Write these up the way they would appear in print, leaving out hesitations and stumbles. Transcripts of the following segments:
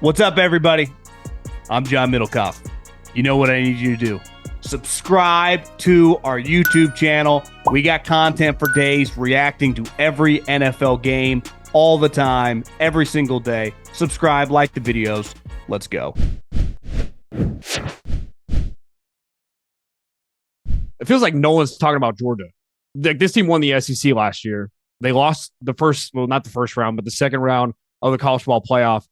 What's up, everybody? I'm John Middlekauff. You know what I need you to do. Subscribe to our YouTube channel. We got content for days reacting to every NFL game all the time, every single day. Subscribe, like the videos. Let's go. It feels like no one's talking about Georgia. Like, this team won the SEC last year. They lost not the first round, but the second round of the college football playoff.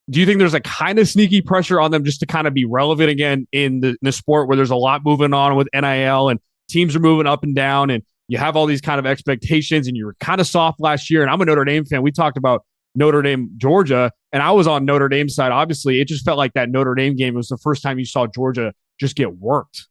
Do you think there's a kind of sneaky pressure on them just to kind of be relevant again in the sport where there's a lot moving on with NIL and teams are moving up and down and you have all these kind of expectations and you were kind of soft last year? And I'm a Notre Dame fan. We talked about Notre Dame, Georgia, and I was on Notre Dame's side. Obviously, it just felt like that Notre Dame game was the first time you saw Georgia just get worked.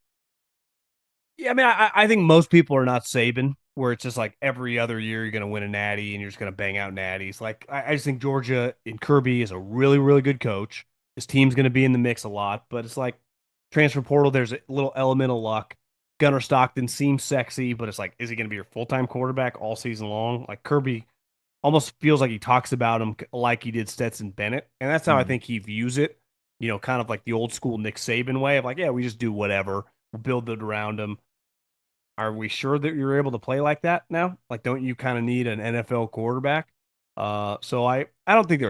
Yeah, I mean, I think most people are not Saban, where it's just like every other year you're going to win a natty and you're just going to bang out natties. Like, I just think Georgia and Kirby is a really, really good coach. His team's going to be in the mix a lot, but it's like transfer portal, there's a little element of luck. Gunnar Stockton seems sexy, but it's like, is he going to be your full-time quarterback all season long? Like, Kirby almost feels like he talks about him like he did Stetson Bennett, and that's how I think he views it, kind of like the old school Nick Saban way of like, yeah, we just do whatever. We'll build it around him. Are we sure that you're able to play like that now? Like, don't you kind of need an NFL quarterback? So I don't think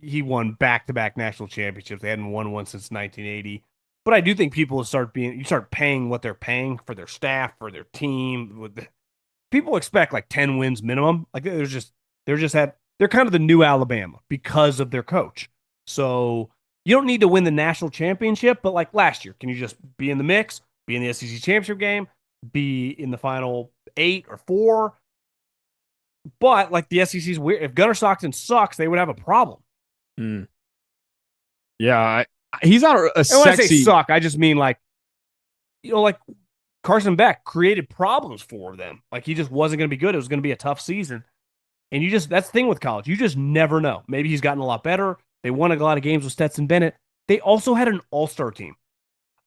he won back-to-back national championships. They hadn't won one since 1980. But I do think you start paying what they're paying for their staff, for their team. People expect like 10 wins minimum. Like they're kind of the new Alabama because of their coach. So you don't need to win the national championship, but like last year, can you just be in the mix, be in the SEC championship game, be in the final 8 or 4? But like the SEC's weird. If Gunnar Stockton sucks, they would have a problem. Yeah, he's not a sexy. And when I say suck, I just mean like Carson Beck created problems for them. Like he just wasn't going to be good. It was going to be a tough season. And that's the thing with college. You just never know. Maybe he's gotten a lot better. They won a lot of games with Stetson Bennett. They also had an all-star team.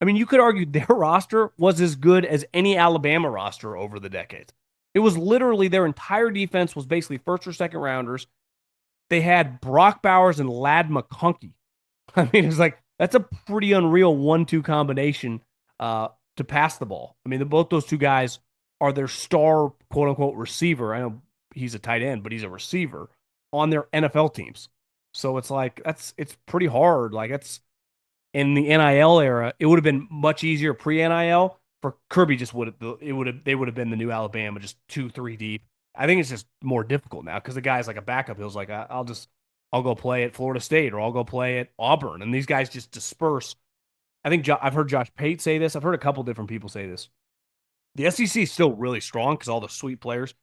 I mean, you could argue their roster was as good as any Alabama roster over the decades. It was literally their entire defense was basically first or second rounders. They had Brock Bowers and Ladd McConkey. I mean, it's like, that's a pretty unreal 1-2 combination to pass the ball. I mean, both those two guys are their star, quote unquote, receiver. I know he's a tight end, but he's a receiver on their NFL teams. So it's like, it's pretty hard. Like in the NIL era, it would have been much easier pre-NIL for Kirby. They would have been the new Alabama, just 2-3 deep. I think it's just more difficult now because the guy's like a backup. He was like, I'll go play at Florida State or I'll go play at Auburn, and these guys just disperse. I think I've heard Josh Pate say this. I've heard a couple different people say this. The SEC is still really strong because all the sweet players,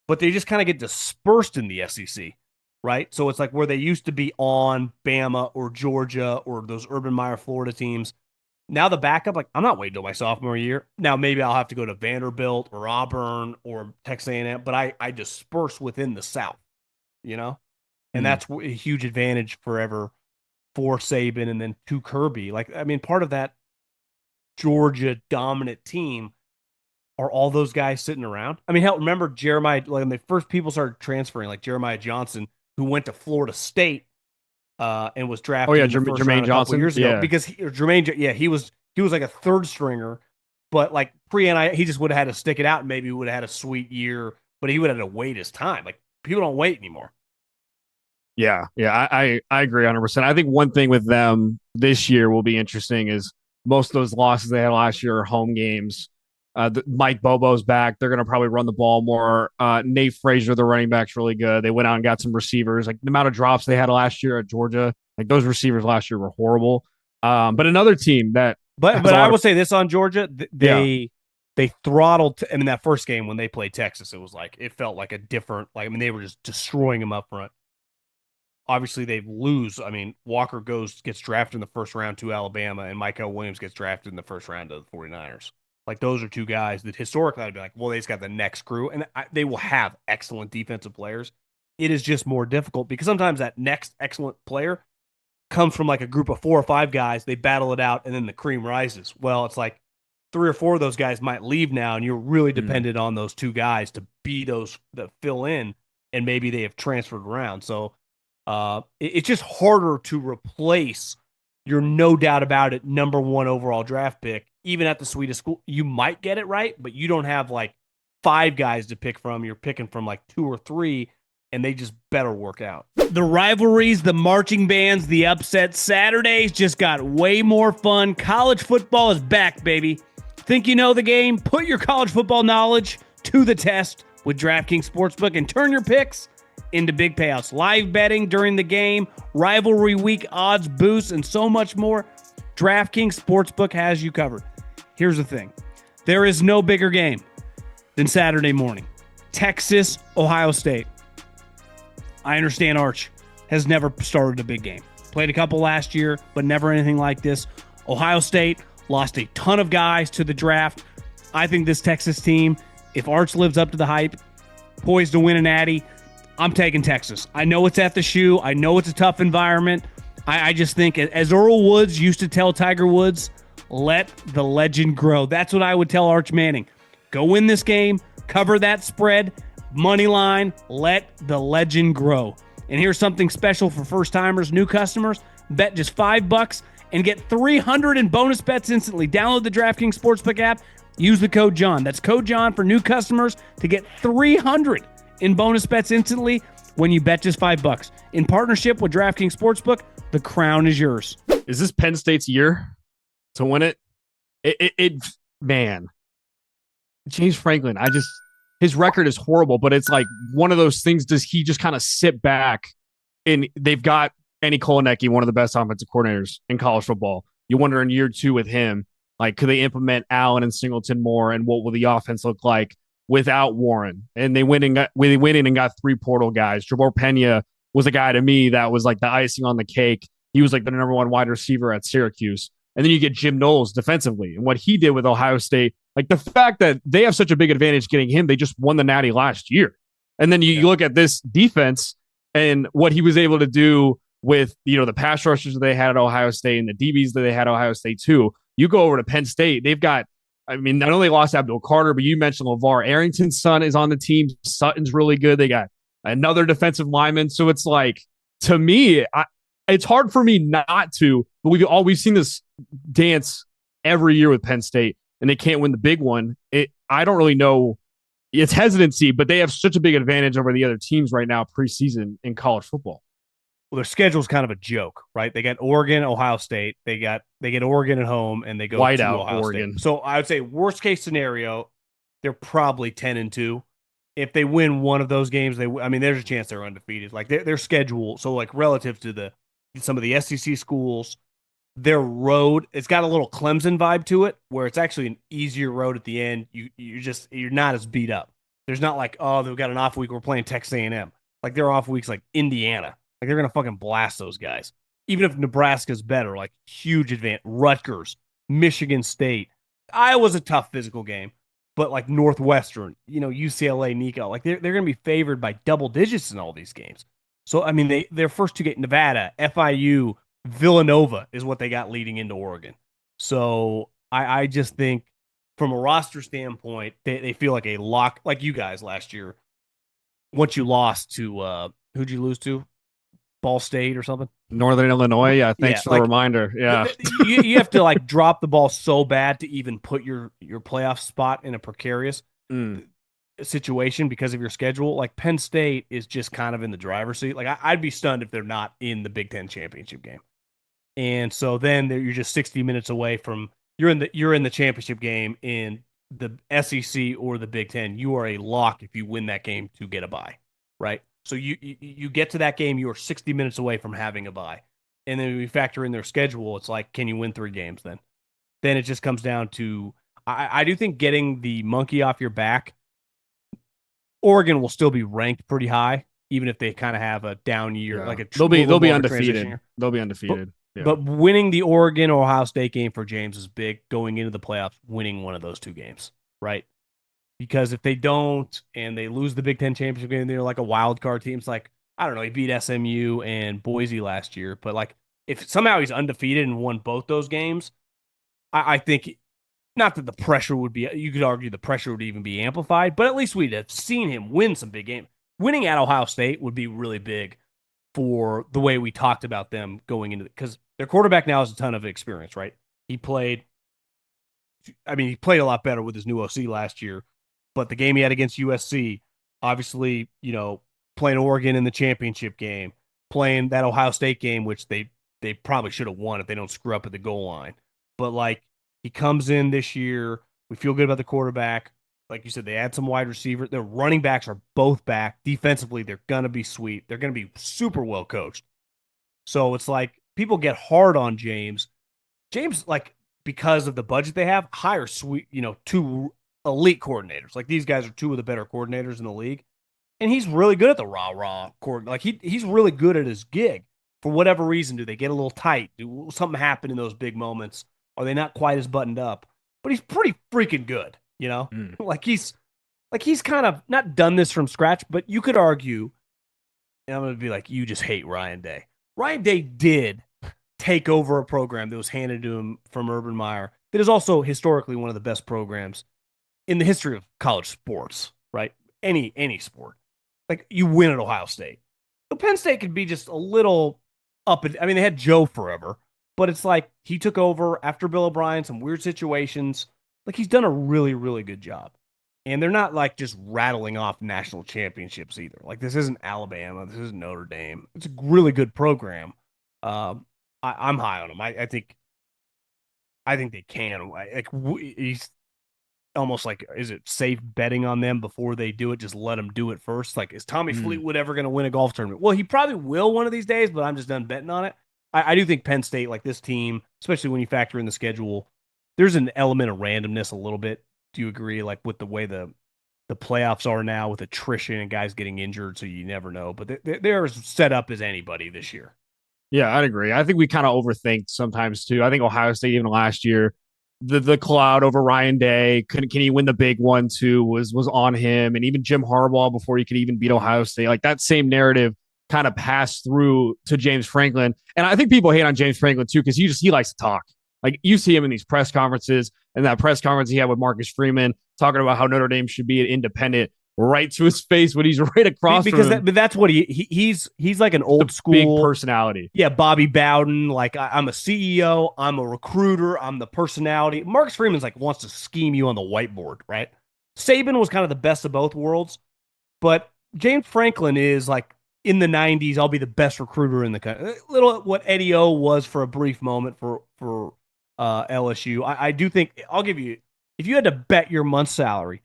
but they just kind of get dispersed in the SEC. Right? So it's like where they used to be on Bama or Georgia or those Urban Meyer Florida teams. Now the backup, like, I'm not waiting till my sophomore year. Now maybe I'll have to go to Vanderbilt or Auburn or Texas A&M, but I disperse within the South, And that's a huge advantage forever for Saban and then to Kirby. Like, I mean, part of that Georgia dominant team are all those guys sitting around. I mean, hell, remember Jeremiah, like when the first people started transferring, like Jeremiah Johnson, who went to Florida State and was drafted. Oh yeah, Jermaine Johnson years ago because he was like a third stringer, but like pre-NIL, he just would have had to stick it out and maybe would have had a sweet year, but he would have had to wait his time. Like people don't wait anymore. Yeah, I agree 100%. I think one thing with them this year will be interesting is most of those losses they had last year are home games. Mike Bobo's back. They're going to probably run the ball more. Nate Frazier, the running back's really good. They went out and got some receivers. Like the amount of drops they had last year at Georgia, like those receivers last year were horrible. But another team that, but I will say this on Georgia, they throttled. I mean, that first game when they played Texas, it felt like a different. Like I mean, they were just destroying them up front. Obviously, they lose. I mean, Walker gets drafted in the first round to Alabama, and Michael Williams gets drafted in the first round to the 49ers. Like, those are two guys that historically I'd be like, well, they just got the next crew, and they will have excellent defensive players. It is just more difficult because sometimes that next excellent player comes from like a group of 4 or 5 guys. They battle it out, and then the cream rises. Well, it's like 3 or 4 of those guys might leave now, and you're really dependent on those 2 guys to be those that fill in, and maybe they have transferred around. So It's just harder to replace your no doubt about it number one overall draft pick, even at the sweetest school. You might get it right, but you don't have like five guys to pick from. You're picking from like two or three, and they just better work out. The rivalries, the marching bands, the upsets, Saturdays just got way more fun. College football is back, baby. Think you know the game? Put your college football knowledge to the test with DraftKings Sportsbook and turn your picks into big payouts. Live betting during the game, rivalry week odds boosts, and so much more. DraftKings Sportsbook has you covered. Here's the thing. There is no bigger game than Saturday morning. Texas, Ohio State. I understand Arch has never started a big game. Played a couple last year, but never anything like this. Ohio State lost a ton of guys to the draft. I think this Texas team, if Arch lives up to the hype, poised to win an Natty, I'm taking Texas. I know it's at the shoe. I know it's a tough environment. I just think, as Earl Woods used to tell Tiger Woods, let the legend grow. That's what I would tell Arch Manning. Go win this game, cover that spread, money line, let the legend grow. And here's something special for first-timers, new customers. Bet just $5 and get 300 in bonus bets instantly. Download the DraftKings Sportsbook app. Use the code John. That's code John for new customers to get 300 in bonus bets instantly when you bet just $5. In partnership with DraftKings Sportsbook, the crown is yours. Is this Penn State's year to win it? Man, James Franklin, his record is horrible, but it's like one of those things. Does he just kind of sit back? And they've got Andy Kolenecki, one of the best offensive coordinators in college football. You wonder in year two with him, like, could they implement Allen and Singleton more, and what will the offense look like without Warren? And they went in and got three portal guys. Jabbar Pena was a guy to me that was like the icing on the cake. He was like the number one wide receiver at Syracuse. And then you get Jim Knowles defensively. And what he did with Ohio State, like the fact that they have such a big advantage getting him, they just won the Natty last year. And then you look at this defense and what he was able to do with, the pass rushers that they had at Ohio State and the DBs that they had at Ohio State too. You go over to Penn State, they've got, I mean, not only lost Abdul Carter, but you mentioned LeVar Arrington's son is on the team. Sutton's really good. They got another defensive lineman. So it's like, to me, it's hard for me not to, but we've seen this dance every year with Penn State, and they can't win the big one. I don't really know. It's hesitancy, but they have such a big advantage over the other teams right now preseason in college football. Well, their schedule is kind of a joke, right? They got Oregon, Ohio State. They get Oregon at home, and they go to Ohio Oregon. State. So I would say worst case scenario, they're probably 10-2. If they win one of those games, there's a chance they're undefeated. Like their schedule, so like relative to some of the SEC schools, their road, it's got a little Clemson vibe to it, where it's actually an easier road at the end. You're not as beat up. There's not like, oh, they've got an off week, we're playing Texas A&M. Like their off weeks like Indiana. Like they're gonna fucking blast those guys. Even if Nebraska's better, like huge advantage. Rutgers, Michigan State. Iowa's a tough physical game, but like Northwestern, UCLA, Nico, like they're gonna be favored by double digits in all these games. So I mean, their first two games, Nevada, FIU, Villanova is what they got leading into Oregon. So I just think from a roster standpoint, they feel like a lock, like you guys last year. Once you lost to who'd you lose to? Ball State or something? Northern Illinois. Yeah, thanks for the reminder. Yeah. You have to like drop the ball so bad to even put your playoff spot in a precarious situation because of your schedule. Like Penn State is just kind of in the driver's seat. Like I'd be stunned if they're not in the Big Ten championship game. And so then you're just 60 minutes away from you're in the championship game in the SEC or the Big Ten. You are a lock if you win that game to get a bye, right? So you get to that game, you are 60 minutes away from having a bye. And then we factor in their schedule, it's like, can you win 3 games then? Then it just comes down to, I do think getting the monkey off your back, Oregon will still be ranked pretty high, even if they kind of have a down year. Yeah. Like they'll be undefeated. They'll be undefeated. But winning the Oregon or Ohio State game for James is big going into the playoffs, winning one of those 2 games, right? Because if they don't and they lose the Big Ten championship game, they're like a wild card team. It's like, I don't know, he beat SMU and Boise last year. But like if somehow he's undefeated and won both those games, I think not that the pressure would be, you could argue the pressure would even be amplified, but at least we'd have seen him win some big games. Winning at Ohio State would be really big for the way we talked about them going into because their quarterback now has a ton of experience, right? He played a lot better with his new OC last year, but the game he had against USC, obviously, playing Oregon in the championship game, playing that Ohio State game, which they probably should have won if they don't screw up at the goal line. But like he comes in this year, we feel good about the quarterback. Like you said, they add some wide receiver. Their running backs are both back. Defensively, they're gonna be sweet. They're gonna be super well coached. So it's like people get hard on James. James, like, because of the budget they have, hire two elite coordinators. Like these guys are two of the better coordinators in the league. And he's really good at the rah-rah coordinate. Like he's really good at his gig. For whatever reason, do they get a little tight? Do something happen in those big moments? Are they not quite as buttoned up? But he's pretty freaking good, Like he's kind of not done this from scratch, but you could argue, and I'm gonna be like, you just hate Ryan Day. Ryan Day did take over a program that was handed to him from Urban Meyer that is also historically one of the best programs in the history of college sports, right? Any sport. Like you win at Ohio State. So Penn State could be just a little up. They had Joe forever, but it's like he took over after Bill O'Brien, some weird situations. Like he's done a really, really good job. And they're not like just rattling off national championships either. Like this isn't Alabama. This isn't Notre Dame. It's a really good program. I'm high on him. I think they can. He's almost like, is it safe betting on them before they do it? Just let them do it first. Like, is Tommy Fleetwood ever going to win a golf tournament? Well, he probably will one of these days, but I'm just done betting on it. I do think Penn State, like this team, especially when you factor in the schedule, there's an element of randomness a little bit. Do you agree? Like with the way the playoffs are now with attrition and guys getting injured, so you never know. But they're as set up as anybody this year. Yeah, I'd agree. I think we kind of overthink sometimes too. I think Ohio State, even last year, the cloud over Ryan Day, can he win the big one too, was on him. And even Jim Harbaugh before he could even beat Ohio State. Like that same narrative kind of passed through to James Franklin. And I think people hate on James Franklin too, because he likes to talk. Like you see him in these press conferences, and that press conference he had with Marcus Freeman talking about how Notre Dame should be an independent, right to his face when he's right across because from him. That's what he's like an old school big personality. Yeah, Bobby Bowden. Like I'm a CEO, I'm a recruiter, I'm the personality. Marcus Freeman's like wants to scheme you on the whiteboard, right? Saban was kind of the best of both worlds, but James Franklin is like in the 90s. I'll be the best recruiter in the country. Little what Eddie O was for a brief moment for LSU. I do think I'll give you, if you had to bet your month's salary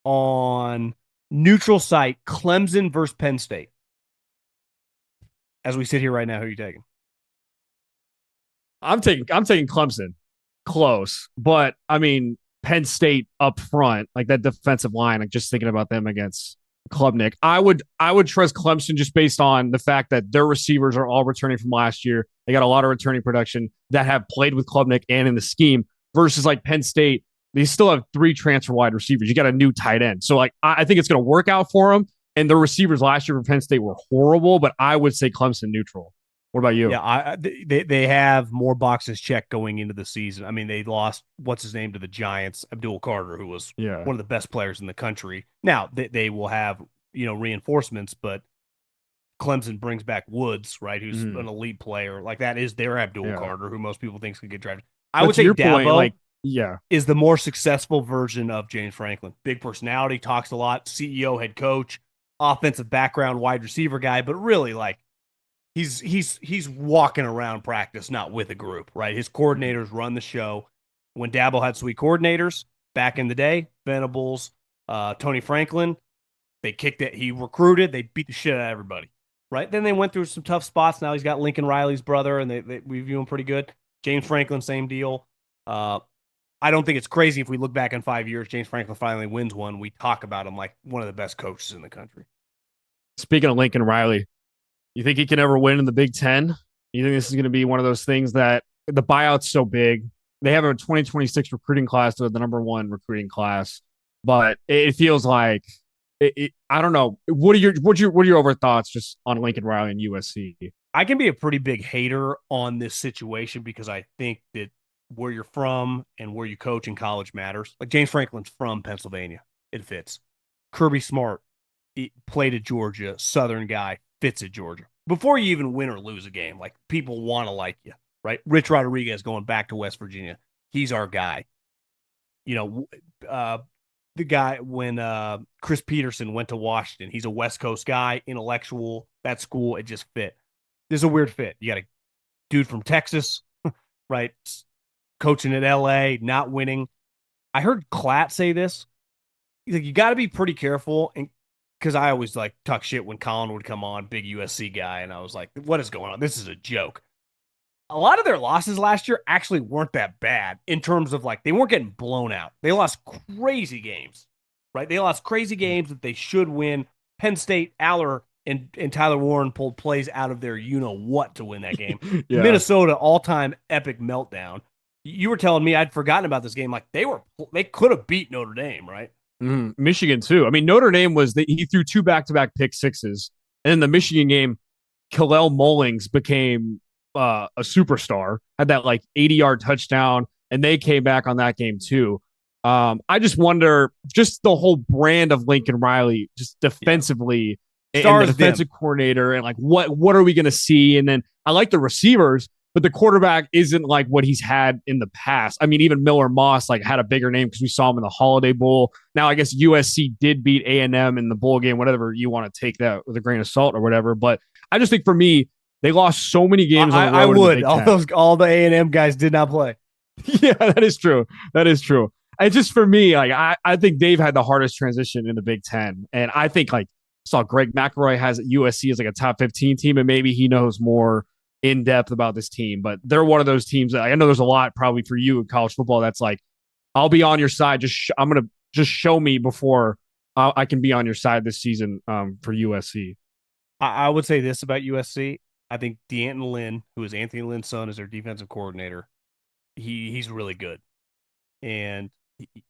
on neutral site Clemson versus Penn State, as we sit here right now, who are you taking? I'm taking Clemson close, but I mean Penn State up front, like that defensive line, like just thinking about them against Klubnik. I would trust Clemson just based on the fact that their receivers are all returning from last year. They got a lot of returning production that have played with Klubnik and in the scheme versus like Penn State. They still have 3 transfer wide receivers. You got a new tight end. So like I think it's going to work out for them. And the receivers last year for Penn State were horrible, but I would say Clemson neutral. What about you? Yeah, they have more boxes checked going into the season. I mean, they lost what's his name to the Giants, Abdul Carter, who was one of the best players in the country. Now they will have reinforcements, but Clemson brings back Woods, right? Who's an elite player. Like that is their Abdul Carter, who most people think could get drafted. I would say Dabo is the more successful version of James Franklin. Big personality, talks a lot, CEO, head coach, offensive background, wide receiver guy, but really like he's walking around practice, not with a group, right? His coordinators run the show. When Dabo had sweet coordinators back in the day, Venables, Tony Franklin, they kicked it. He recruited. They beat the shit out of everybody, right? Then they went through some tough spots. Now he's got Lincoln Riley's brother, and we view him pretty good. James Franklin, same deal. I don't think it's crazy if we look back in 5 years, James Franklin finally wins one. We talk about him like one of the best coaches in the country. Speaking of Lincoln Riley, you think he can ever win in the Big Ten? You think this is going to be one of those things that the buyout's so big? They have a 2026 recruiting class, the number 1 recruiting class, but it feels like I don't know. What are your over thoughts just on Lincoln Riley and USC? I can be a pretty big hater on this situation because I think that where you're from and where you coach in college matters. Like James Franklin's from Pennsylvania. It fits. Kirby Smart played at Georgia, Southern guy, fits at Georgia. before you even win or lose a game, like people want to like you, right? Rich Rodriguez going back to West Virginia. He's our guy. You know, the guy when Chris Peterson went to Washington, he's a West Coast guy, intellectual. That school, it just fit. This is a weird fit. You got a dude from Texas, right? Coaching at LA, not winning. I heard Klatt say this. He's like, you got to be pretty careful. And because I always like talk shit when Colin would come on, big USC guy. And I was like, what is going on? This is a joke. A lot of their losses last year actually weren't that bad in terms of like they weren't getting blown out. They lost crazy games, right? They lost crazy games that they should win. Penn State, Aller, and Tyler Warren pulled plays out of their you know what to win that game. Yeah. Minnesota, all time epic meltdown. You were telling me I'd forgotten about this game. Like they could have beat Notre Dame, right? Michigan too. I mean, Notre Dame he threw 2 back-to-back pick sixes, and in the Michigan game, Kalel Mullings became a superstar. Had that like 80-yard touchdown, and they came back on that game too. I just wonder, just the whole brand of Lincoln Riley, just defensively, and the defensive coordinator, and like what are we going to see? And then I like the receivers, but the quarterback isn't like what he's had in the past. I mean, even Miller Moss like had a bigger name because we saw him in the Holiday Bowl. Now, I guess USC did beat A&M in the bowl game, whatever you want to take that with a grain of salt or whatever. But I just think for me, they lost so many games on the road. I would. All the A&M guys did not play. Yeah, that is true. That is true. And just for me, like I think they've had the hardest transition in the Big Ten. And I think like saw Greg McElroy has USC as like a top 15 team, and maybe he knows more in depth about this team. But they're one of those teams that I know there's a lot probably for you in college football that's like, I'll be on your side. I'm gonna just show me before I can be on your side this season for USC. I would say this about USC. I think D'Anton Lynn, who is Anthony Lynn's son, is their defensive coordinator. He's really good. And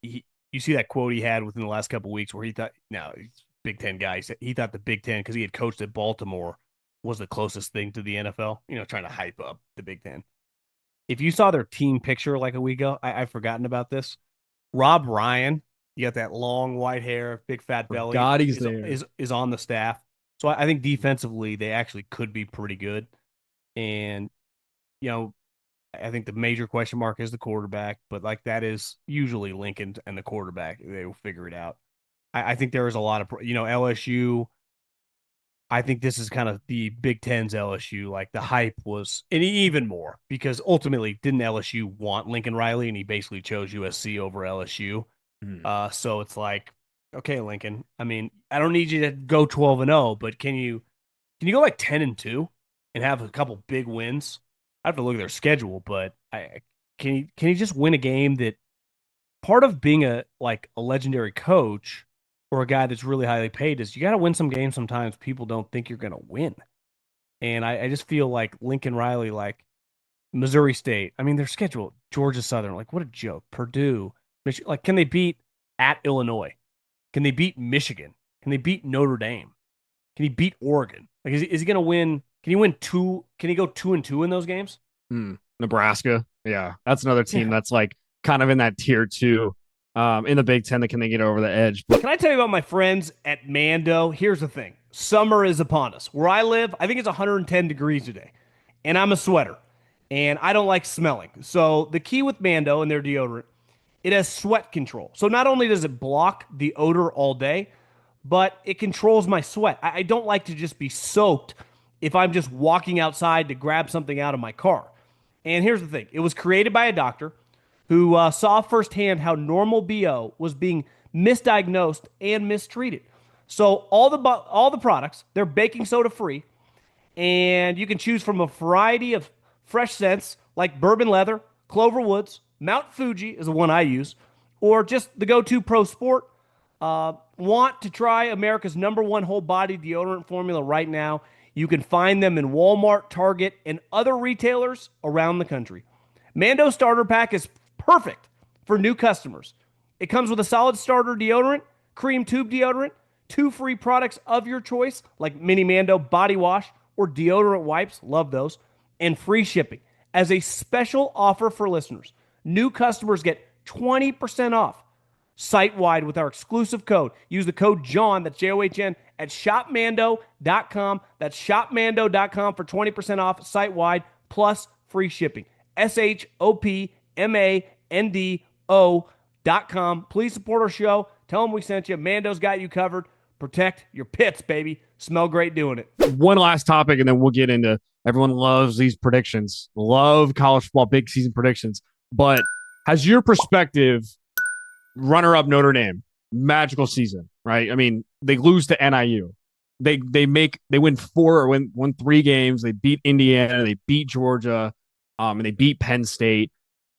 you see that quote he had within the last couple of weeks where he thought, now he's Big Ten guy, he thought the Big Ten, because he had coached at Baltimore, was the closest thing to the NFL, trying to hype up the Big Ten. If you saw their team picture like a week ago, I've forgotten about this. Rob Ryan, you got that long white hair, big fat belly. God, he's is on the staff. So I think defensively they actually could be pretty good. And, I think the major question mark is the quarterback, but like that is usually Lincoln and the quarterback. They will figure it out. I think there is a lot of, LSU. I think this is kind of the Big Ten's LSU. Like the hype was, and even more, because ultimately didn't LSU want Lincoln Riley, and he basically chose USC over LSU. So it's like, okay, Lincoln. I mean, I don't need you to go 12-0, but can you go like 10-2 and have a couple big wins? I have to look at their schedule, but can you just win a game that part of being a legendary coach or a guy that's really highly paid is you got to win some games sometimes people don't think you're going to win. And I just feel like Lincoln Riley, like Missouri State, I mean, their schedule, Georgia Southern, like what a joke. Purdue, like can they beat at Illinois? Can they beat Michigan? Can they beat Notre Dame? Can he beat Oregon? Like, is he going to win? Can he win two? Can he go 2-2 in those games? Nebraska. Yeah. That's another team that's like kind of in that tier 2 in the Big Ten that can they get over the edge. But can I tell you about my friends at Mando? Here's the thing. Summer is upon us. Where I live, I think it's 110 degrees today. And I'm a sweater. And I don't like smelling. So the key with Mando and their deodorant, it has sweat control. So not only does it block the odor all day, but it controls my sweat. I don't like to just be soaked if I'm just walking outside to grab something out of my car. And here's the thing. It was created by a doctor who saw firsthand how normal BO was being misdiagnosed and mistreated. So all the products, they're baking soda free, and you can choose from a variety of fresh scents like bourbon leather, Clover Woods, Mount Fuji is the one I use, or just the go-to Pro Sport. Want to try America's #1 whole body deodorant formula right now? You can find them in Walmart, Target, and other retailers around the country. Mando Starter Pack is perfect for new customers. It comes with a solid starter deodorant, cream tube deodorant, 2 free products of your choice, like Mini Mando body wash or deodorant wipes, love those, and free shipping. As a special offer for listeners, new customers get 20% off site-wide with our exclusive code. Use the code JOHN, that's JOHN, at shopmando.com. That's shopmando.com for 20% off site-wide plus free shipping. shopmando.com. Please support our show. Tell them we sent you. Mando's got you covered. Protect your pits, baby. Smell great doing it. One last topic, and then we'll get into everyone loves these predictions. Love college football, big season predictions. But has your perspective, runner-up Notre Dame, magical season, right? I mean, they lose to NIU. They win four or win three games. They beat Indiana. They beat Georgia. And they beat Penn State.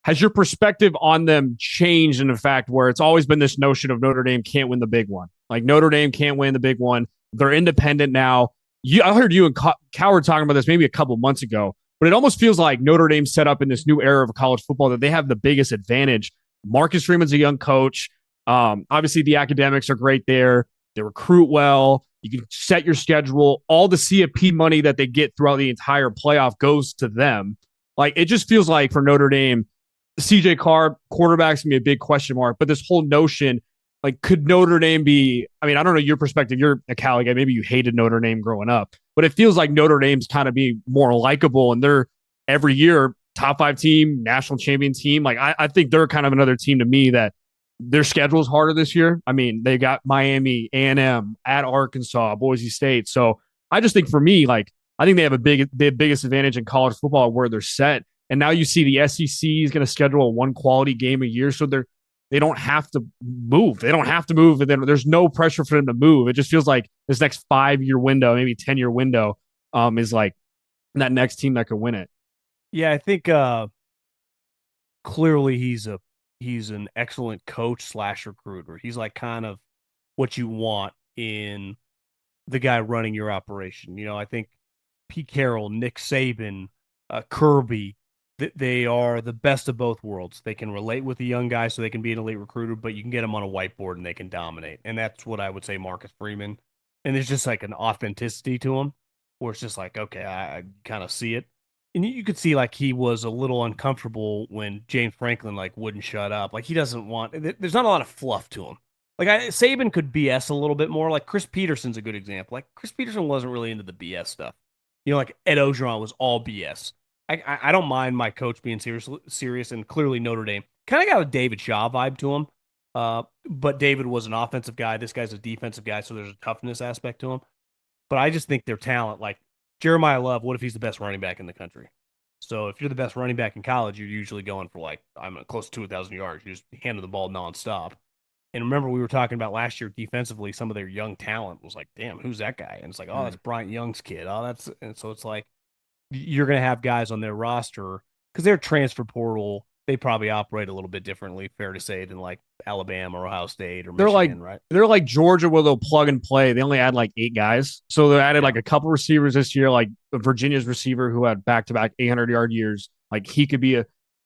Has your perspective on them changed in the fact where it's always been this notion of Notre Dame can't win the big one? Like Notre Dame can't win the big one. They're independent now. I heard you and Coward talking about this maybe a couple months ago, but it almost feels like Notre Dame set up in this new era of college football that they have the biggest advantage. Marcus Freeman's a young coach. Obviously, the academics are great there. They recruit well. You can set your schedule. All the CFP money that they get throughout the entire playoff goes to them. Like, it just feels like for Notre Dame, CJ Carr, quarterback's going to be a big question mark. But this whole notion, like, could Notre Dame be, I mean, I don't know your perspective. You're a Cali guy. Maybe you hated Notre Dame growing up. But it feels like Notre Dame's kind of being more likable. And they're every year top 5 team, national champion team. Like, I think they're kind of another team to me that their schedule is harder this year. I mean, they got Miami, A&M, at Arkansas, Boise State. So I just think for me, like, I think they have the biggest advantage in college football where they're set. And now you see the SEC is going to schedule a one quality game a year. So they don't have to move. They don't have to move. And then there's no pressure for them to move. It just feels like this next 5-year window, maybe 10-year window, is like that next team that could win it. Yeah, I think clearly he's an excellent coach / recruiter. He's like kind of what you want in the guy running your operation. You know, I think Pete Carroll, Nick Saban, Kirby, they are the best of both worlds. They can relate with the young guy so they can be an elite recruiter, but you can get them on a whiteboard and they can dominate. And that's what I would say Marcus Freeman. And there's just like an authenticity to him where it's just like, okay, I kind of see it. And you could see like he was a little uncomfortable when James Franklin like wouldn't shut up. Like he doesn't want, there's not a lot of fluff to him. Like Saban could BS a little bit more. Like Chris Peterson's a good example. Like Chris Peterson wasn't really into the BS stuff. You know, like Ed Ogeron was all BS. I don't mind my coach being serious, and clearly Notre Dame kind of got a David Shaw vibe to him. But David was an offensive guy. This guy's a defensive guy, so there's a toughness aspect to him. But I just think their talent, like Jeremiah Love, what if he's the best running back in the country? So if you're the best running back in college, you're usually going for like, I'm close to 2,000 yards. You just handle the ball nonstop. And remember, we were talking about last year defensively, some of their young talent was like, damn, who's that guy? And it's like, oh, that's Bryant Young's kid. And so it's like, you're going to have guys on their roster because they're transfer portal. They probably operate a little bit differently, fair to say, than like Alabama or Ohio State or Michigan, right? They're like Georgia where they'll plug and play. They only add like 8 guys. So they added like a couple receivers this year, like Virginia's receiver who had back-to-back 800-yard years. Like he could be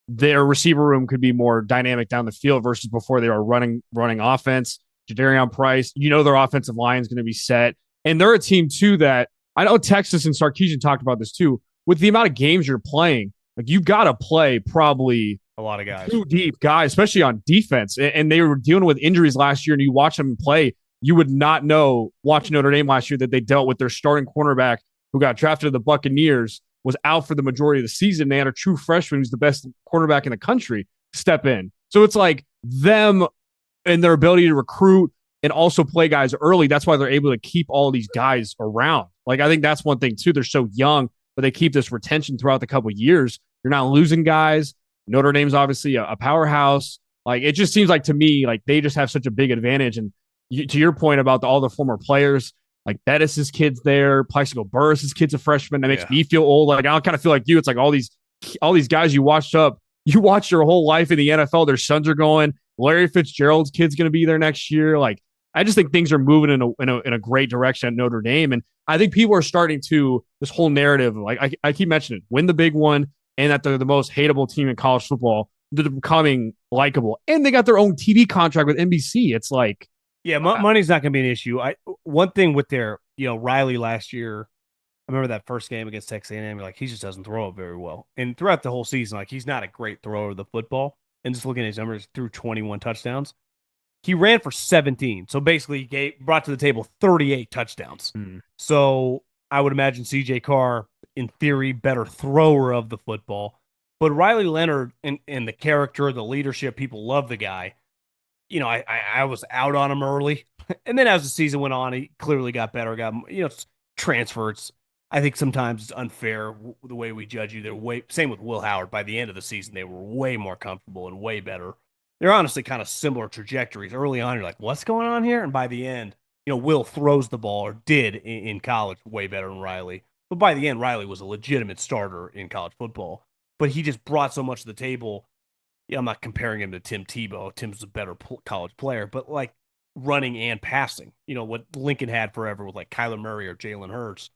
their receiver room could be more dynamic down the field versus before they were running offense. Jadarian Price, their offensive line is going to be set. And they're a team too that I know Texas and Sarkisian talked about this too. With the amount of games you're playing, like you got to play probably a lot of guys, 2 deep guys, especially on defense. And they were dealing with injuries last year, and you watch them play, you would not know watching Notre Dame last year that they dealt with their starting cornerback who got drafted to the Buccaneers was out for the majority of the season. They had a true freshman who's the best cornerback in the country step in. So it's like them and their ability to recruit and also play guys early. That's why they're able to keep all these guys around. Like I think that's one thing too. They're so young, but they keep this retention throughout the couple of years. You're not losing guys. Notre Dame's obviously a powerhouse. Like it just seems like to me, like they just have such a big advantage. And to your point about all the former players, like Bettis' kid's there, Plaxico Burris' kid's a freshman. That makes me feel old. Like I kind of feel like you. It's like all these guys you watched your whole life in the NFL. Their sons are going. Larry Fitzgerald's kid's going to be there next year. Like I just think things are moving in a great direction at Notre Dame. And I think people are starting to, this whole narrative, like I keep mentioning, win the big one and that they're the most hateable team in college football. They're becoming likable. And they got their own TV contract with NBC. It's like, yeah, money's not going to be an issue. One thing with their, Riley last year, I remember that first game against Texas A&M, like he just doesn't throw it very well. And throughout the whole season, like he's not a great thrower of the football. And just looking at his numbers, threw 21 touchdowns. he ran for 17. So basically, he brought to the table 38 touchdowns. So I would imagine C.J. Carr, in theory, better thrower of the football. But Riley Leonard and the character, the leadership, people love the guy. I was out on him early. And then as the season went on, he clearly got better, transfers. I think sometimes it's unfair the way we judge you. Same with Will Howard. By the end of the season, they were way more comfortable and way better. They're honestly kind of similar trajectories. Early on, you're like, what's going on here? And by the end, Will throws the ball, or did in college, way better than Riley. But by the end, Riley was a legitimate starter in college football. But he just brought so much to the table. I'm not comparing him to Tim Tebow. Tim's a better college player, but like running and passing, what Lincoln had forever with like Kyler Murray or Jalen Hurts.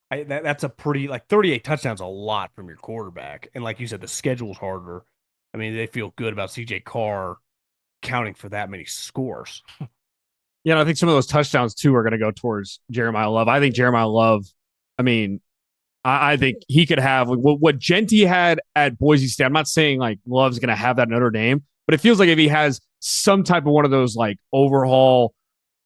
That's a pretty, like 38 touchdowns, a lot from your quarterback. And like you said, the schedule's harder. I mean, they feel good about CJ Carr counting for that many scores. Yeah, and I think some of those touchdowns too are going to go towards Jeremiah Love. I think Jeremiah Love, I think he could have what Genty had at Boise State. I'm not saying like Love's going to have that at Notre Dame, but it feels like if he has some type of one of those like overhaul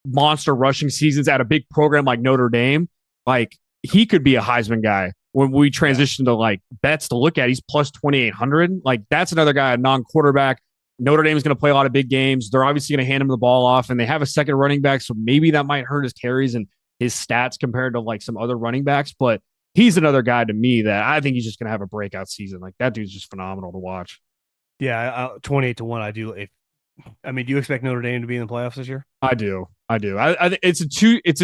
monster rushing seasons at a big program like Notre Dame, like he could be a Heisman guy. When we transition to like bets to look at, he's plus 2,800. Like that's another guy, a non-quarterback. Notre Dame is going to play a lot of big games. They're obviously going to hand him the ball off, and they have a second running back, so maybe that might hurt his carries and his stats compared to like some other running backs. But he's another guy to me that I think he's just going to have a breakout season. Like that dude's just phenomenal to watch. Yeah, 28-1. I do. Do you expect Notre Dame to be in the playoffs this year? I do. I it's a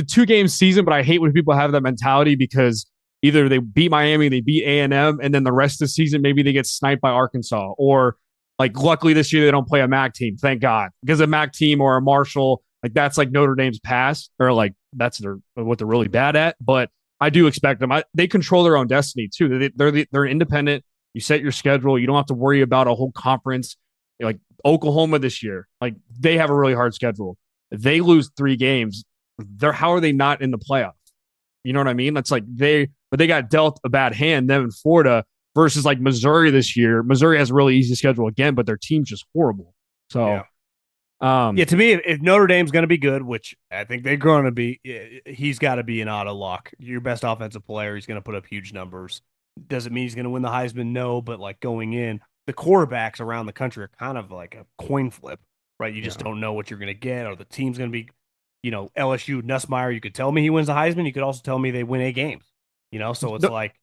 2-game season, but I hate when people have that mentality because either they beat Miami, they beat A&M, and then the rest of the season maybe they get sniped by Arkansas. Or like luckily this year they don't play a MAC team, thank God, because a MAC team or a Marshall, like that's like Notre Dame's past, or like that's what they're really bad at. But I do expect them. They control their own destiny too. They're independent. You set your schedule. You don't have to worry about a whole conference. Like Oklahoma this year, like they have a really hard schedule. If they lose 3 games, how are they not in the playoff? You know what I mean? That's like they got dealt a bad hand, them in Florida, versus like Missouri this year. Missouri has a really easy schedule again, but their team's just horrible. So, to me, if Notre Dame's going to be good, which I think they're going to be, he's got to be an auto lock. Your best offensive player, he's going to put up huge numbers. Doesn't mean he's going to win the Heisman, no, but like going in, the quarterbacks around the country are kind of like a coin flip, right? You just don't know what you're going to get, or the team's going to be, LSU, Nussmeier, you could tell me he wins the Heisman. You could also tell me they win 8 games, so it's like.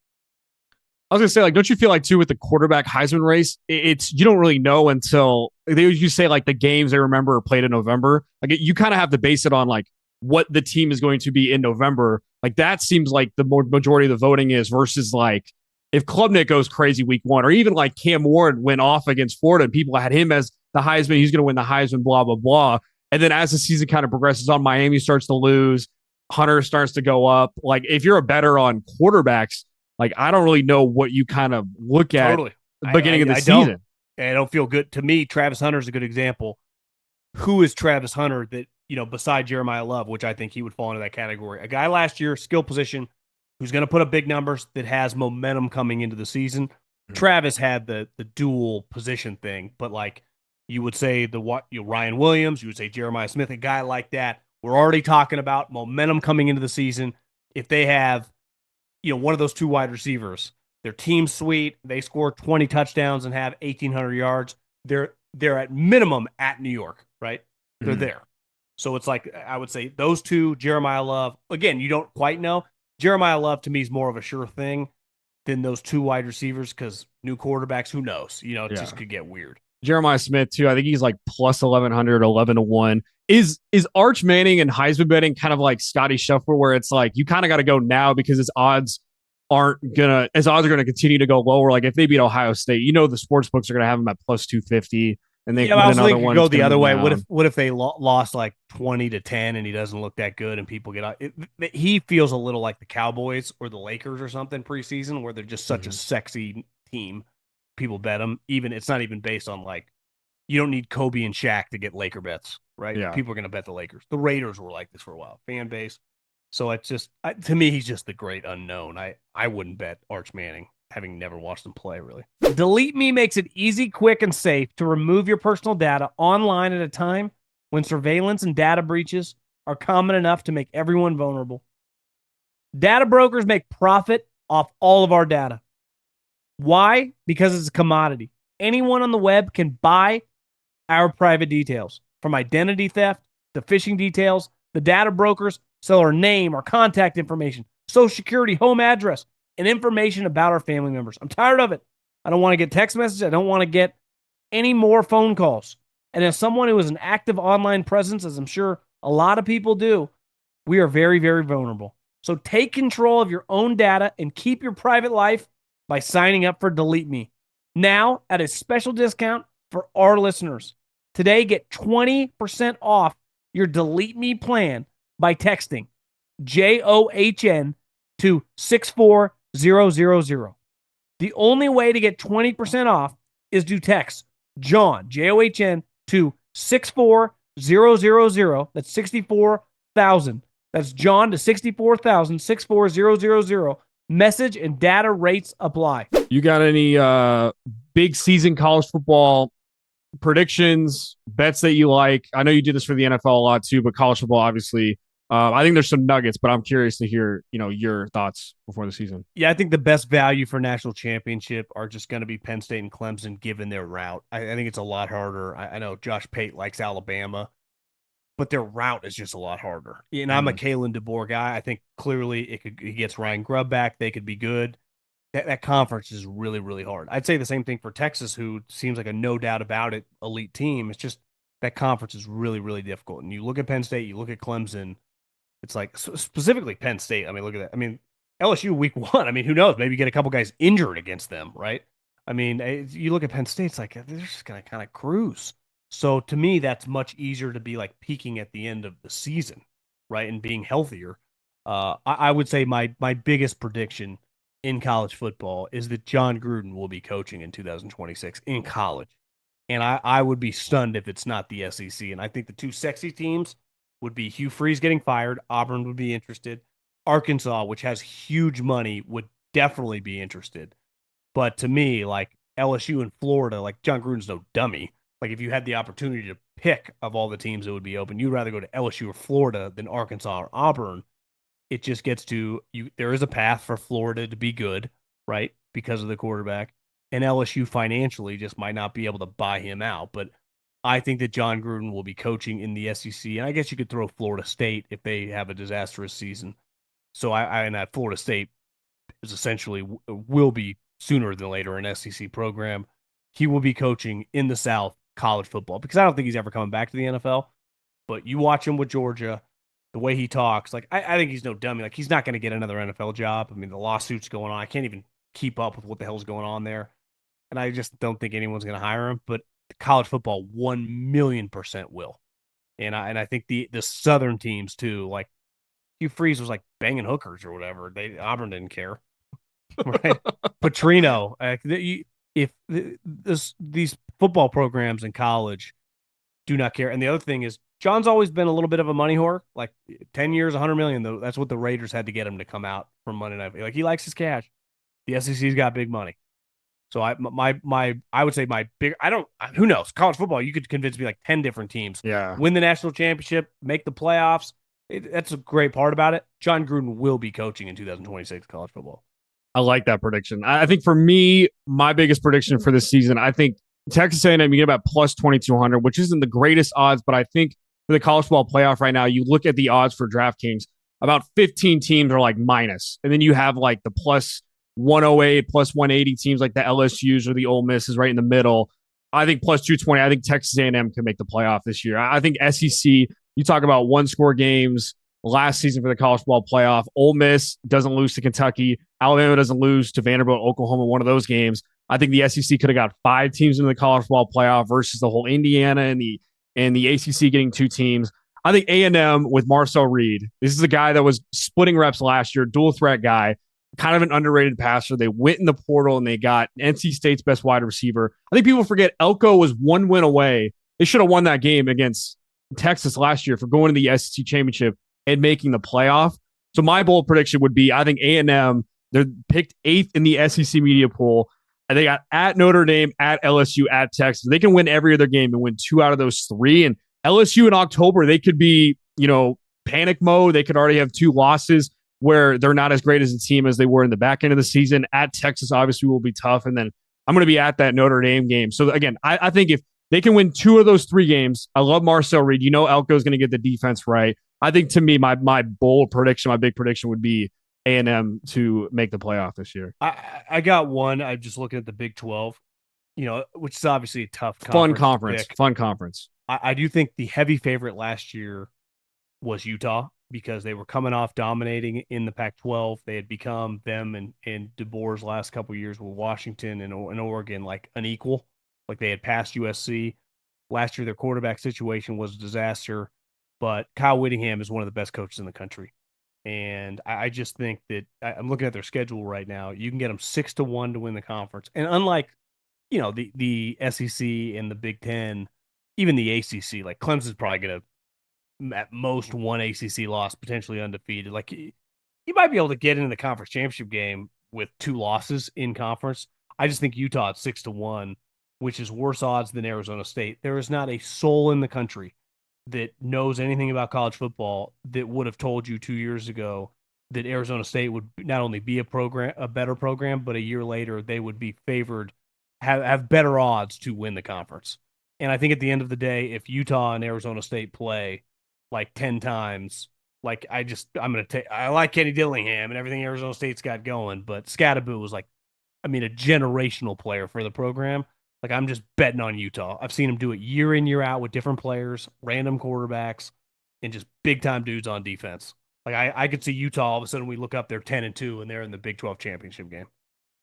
I was going to say, like, don't you feel like, too, with the quarterback Heisman race, it's you don't really know until you say, like, the games they remember are played in November. Like, you kind of have to base it on, like, what the team is going to be in November. Like, that seems like the majority of the voting is versus, like, if Klubnik goes crazy week 1, or even, like, Cam Ward went off against Florida and people had him as the Heisman, he's going to win the Heisman, blah, blah, blah. And then as the season kind of progresses on, Miami starts to lose, Hunter starts to go up. Like, if you're a better on quarterbacks, like, I don't really know what you kind of look at totally. The beginning of the season. I don't feel good. To me, Travis Hunter is a good example. Who is Travis Hunter that, beside Jeremiah Love, which I think he would fall into that category? A guy last year, skill position, who's going to put up big numbers, that has momentum coming into the season. Mm-hmm. Travis had the dual position thing, but like you would say Ryan Williams, you would say Jeremiah Smith, a guy like that. We're already talking about momentum coming into the season. If they have one of those 2 wide receivers, their team's sweet, they score 20 touchdowns and have 1,800 yards, they're at minimum at New York, right? They're there. So it's like, I would say those 2, Jeremiah Love, again, you don't quite know. Jeremiah Love to me is more of a sure thing than those 2 wide receivers, because new quarterbacks, who knows? It just could get weird. Jeremiah Smith too. I think he's like plus 1,100, 11-1. Is Arch Manning and Heisman betting kind of like Scotty Scheffler, where it's like you kind of got to go now because his odds are going to continue to go lower. Like if they beat Ohio State, the sports books are going to have them at plus 250, and they I was thinking go the other way. What if they lost like 20-10 and he doesn't look that good and people get out? He feels a little like the Cowboys or the Lakers or something preseason, where they're just such a sexy team. People bet them. Even it's not even based on like, you don't need Kobe and Shaq to get Laker bets, right? Yeah. People are going to bet the Lakers. The Raiders were like this for a while, fan base. So it's just, to me, he's just the great unknown. I wouldn't bet Arch Manning, having never watched him play, really. Delete Me makes it easy, quick, and safe to remove your personal data online at a time when surveillance and data breaches are common enough to make everyone vulnerable. Data brokers make profit off all of our data. Why? Because it's a commodity. Anyone on the web can buy our private details, from identity theft to phishing details. The data brokers sell our name, our contact information, social security, home address, and information about our family members. I'm tired of it. I don't want to get text messages. I don't want to get any more phone calls. And as someone who has an active online presence, as I'm sure a lot of people do, we are very, very vulnerable. So take control of your own data and keep your private life by signing up for Delete Me. Now, at a special discount for our listeners. Today, get 20% off your Delete Me plan by texting JOHN to 64000. The only way to get 20% off is to text John, JOHN, to 64000. That's 64,000. That's John to 64,000, 64000. Message and data rates apply. You got any big season college football predictions, bets that you like? I know you do this for the NFL a lot too, but college football, obviously, I think there's some nuggets, but I'm curious to hear, your thoughts before the season. Yeah, I think the best value for national championship are just going to be Penn State and Clemson, given their route. I think it's a lot harder. I know Josh Pate likes Alabama, but their route is just a lot harder. And I'm a Kalen DeBoer guy. I think clearly he gets Ryan Grubb back. They could be good. That conference is really, really hard. I'd say the same thing for Texas, who seems like a no doubt about it elite team. It's just that conference is really, really difficult. And you look at Penn State, you look at Clemson. It's like specifically Penn State. I mean, look at that. I mean, LSU week 1. I mean, who knows? Maybe you get a couple guys injured against them, right? I mean, you look at Penn State, it's like they're just going to kind of cruise. So to me, that's much easier to be like peaking at the end of the season, right? And being healthier. I would say my biggest prediction in college football is that John Gruden will be coaching in 2026 in college. And I would be stunned if it's not the SEC. And I think the two sexy teams would be Hugh Freeze getting fired. Auburn would be interested. Arkansas, which has huge money, would definitely be interested. But to me, like LSU and Florida, like John Gruden's no dummy. Like if you had the opportunity to pick of all the teams that would be open, you'd rather go to LSU or Florida than Arkansas or Auburn. It just gets to you. There is a path for Florida to be good, right? Because of the quarterback. And LSU financially just might not be able to buy him out. But I think that John Gruden will be coaching in the SEC. And I guess you could throw Florida State if they have a disastrous season. So and that Florida State is essentially will be sooner than later an SEC program. He will be coaching in the South college football because I don't think he's ever coming back to the NFL. But you watch him with Georgia, the way he talks, like I think he's no dummy. Like he's not going to get another NFL job. I mean, the lawsuit's going on. I can't even keep up with what the hell's going on there. And I just don't think anyone's going to hire him. But college football 1,000,000% will. And I think the Southern teams too, like Hugh Freeze was like banging hookers or whatever. Auburn didn't care. Right? Petrino, these football programs in college do not care. And the other thing is John's always been a little bit of a money whore, like 10 years, 100 million, though. That's what the Raiders had to get him to come out from Monday Night. Like he likes his cash. The SEC's got big money. So I would say my big, who knows? College football, you could convince me like 10 different teams. Yeah. Win the national championship, make the playoffs. That's a great part about it. John Gruden will be coaching in 2026 college football. I like that prediction. I think for me, my biggest prediction for this season, I think Texas A&M, you get about plus 2,200, which isn't the greatest odds, but I think for the college football playoff right now, you look at the odds for DraftKings, about 15 teams are like minus. And then you have like the plus 108, plus 180 teams like the LSUs or the Ole Misses right in the middle. I think plus 220, I think Texas A&M can make the playoff this year. I think SEC, you talk about one-score games last season for the college football playoff. Ole Miss doesn't lose to Kentucky. Alabama doesn't lose to Vanderbilt, Oklahoma, one of those games. I think the SEC could have got 5 teams into the college football playoff versus the whole Indiana and the ACC getting 2 teams. I think A&M with Marcel Reed. This is a guy that was splitting reps last year, dual threat guy, kind of an underrated passer. They went in the portal and they got NC State's best wide receiver. I think people forget Elko was 1 win away. They should have won that game against Texas last year for going to the SEC championship and making the playoff. So my bold prediction would be I think A&M, they're picked 8th in the SEC media pool. And they got at Notre Dame, at LSU, at Texas. They can win every other game and win 2 out of those 3. And LSU in October, they could be, panic mode. They could already have 2 losses where they're not as great as a team as they were in the back end of the season. At Texas, obviously, will be tough. And then I'm going to be at that Notre Dame game. So, again, I think if they can win 2 of those 3 games, I love Marcel Reed. Elko's going to get the defense right. I think, to me, my bold prediction, my big prediction would be A&M to make the playoff this year. I got one. I'm just looking at the Big 12, which is obviously a tough Fun conference. I do think the heavy favorite last year was Utah because they were coming off dominating in the Pac-12. They had become them and DeBoer's last couple of years with Washington and Oregon like an equal. Like they had passed USC. Last year, their quarterback situation was a disaster, but Kyle Whittingham is one of the best coaches in the country. And I just think that I'm looking at their schedule right now. You can get them 6-1 to win the conference. And unlike, the SEC and the Big Ten, even the ACC, like Clemson's probably going to, at most, one ACC loss, potentially undefeated. Like you might be able to get into the conference championship game with 2 losses in conference. I just think Utah at 6-1, which is worse odds than Arizona State. There is not a soul in the country that knows anything about college football that would have told you 2 years ago that Arizona State would not only be a better program, but a year later they would be favored, have better odds to win the conference. And I think at the end of the day, if Utah and Arizona State play like 10 times, like I like Kenny Dillingham and everything Arizona State's got going, but Scatterbo was a generational player for the program. Like, I'm just betting on Utah. I've seen him do it year in, year out with different players, random quarterbacks, and just big-time dudes on defense. Like, I could see Utah, all of a sudden we look up, they're 10-2, and they're in the Big 12 championship game.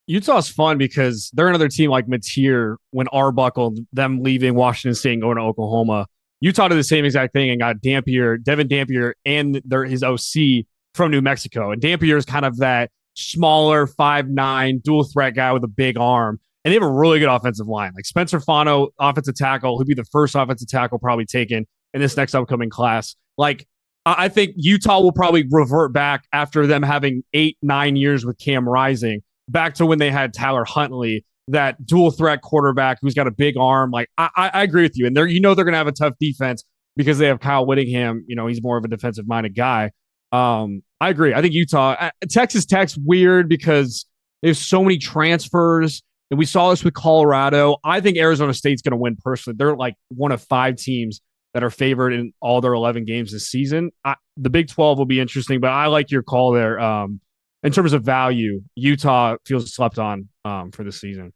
Utah's fun because they're another team like Mateer when Arbuckle, them leaving Washington State and going to Oklahoma. Utah did the same exact thing and got Devin Dampier, and his OC from New Mexico. And Dampier is kind of that smaller 5'9", dual threat guy with a big arm. And they have a really good offensive line. Like Spencer Fano, offensive tackle, who'd be the first offensive tackle probably taken in this next upcoming class. Like, I think Utah will probably revert back after them having 8-9 years with Cam Rising, back to when they had Tyler Huntley, that dual threat quarterback who's got a big arm. Like, I agree with you. And they're going to have a tough defense because they have Kyle Whittingham. He's more of a defensive minded guy. I agree. I think Utah, Texas Tech's weird because there's so many transfers. And we saw this with Colorado. I think Arizona State's going to win personally. They're like one of 5 teams that are favored in all their 11 games this season. The Big 12 will be interesting, but I like your call there. In terms of value, Utah feels slept on for this season.